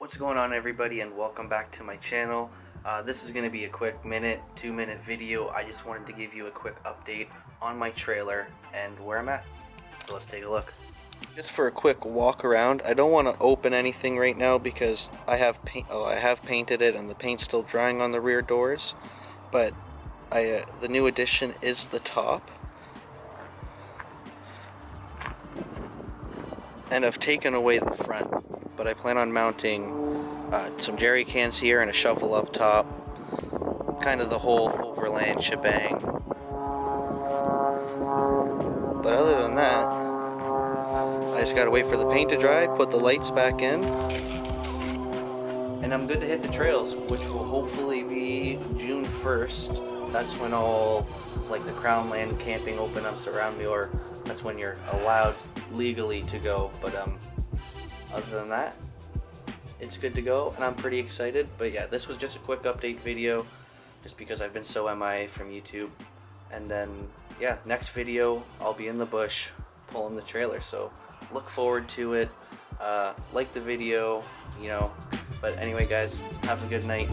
What's going on, everybody, and welcome back to my channel. This is going to be a quick 2-minute video. I just wanted to give you a quick update on my trailer and where I'm at. So let's take a look. Just for a quick walk around, I don't want to open anything right now because I have painted it and the paint's still drying on the rear doors. But the new addition is the top. And I've taken away the front, but I plan on mounting some jerry cans here and a shovel up top, kind of the whole overland shebang. But other than that, I just gotta wait for the paint to dry, put the lights back in, and I'm good to hit the trails, which will hopefully be June 1st. That's when all like the Crown Land camping open ups around me, or that's when you're allowed legally to go. But other than that, it's good to go and I'm pretty excited. But yeah, this was just a quick update video just because I've been so MIA from YouTube. And then yeah, next video I'll be in the bush pulling the trailer, so look forward to it. Like the video, you know. But anyway guys, have a good night.